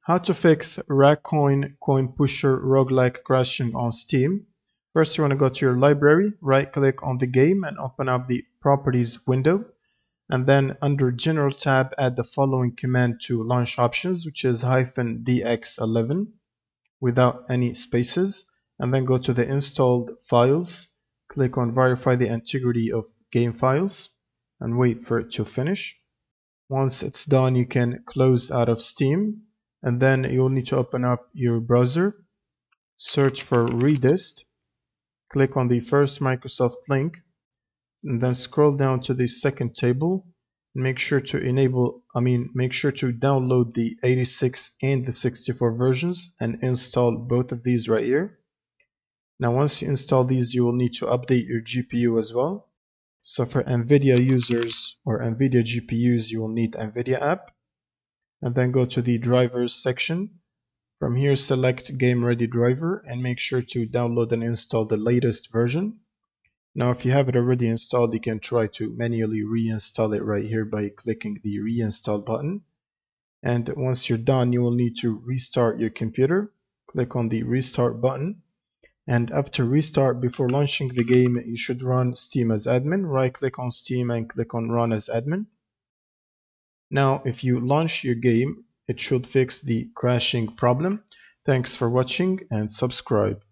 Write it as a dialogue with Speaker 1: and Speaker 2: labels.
Speaker 1: How to fix RACCOIN Coin Pusher Roguelike crashing on Steam. First, you want to go to your library, right click on the game and open up the properties window. And then under General tab, add the following command to launch options, which is -dx11 without any spaces. And then go to the installed files, click on verify the integrity of game files and wait for it to finish. Once it's done, you can close out of Steam, and then you'll need to open up your browser, search for Redist, click on the first Microsoft link, and then scroll down to the second table. Make sure to download the 86 and the 64 versions and install both of these right here. Now once you install these, you will need to update your GPU as well. So for NVIDIA users or NVIDIA GPUs, you will need NVIDIA app. And then go to the drivers section. From here, select Game Ready driver and make sure to download and install the latest version. Now, if you have it already installed, you can try to manually reinstall it right here by clicking the reinstall button. And once you're done, you will need to restart your computer. Click on the restart button. And after restart, before launching the game, you should run Steam as admin. Right click on Steam and click on Run as admin. Now, if you launch your game, it should fix the crashing problem. Thanks for watching and subscribe.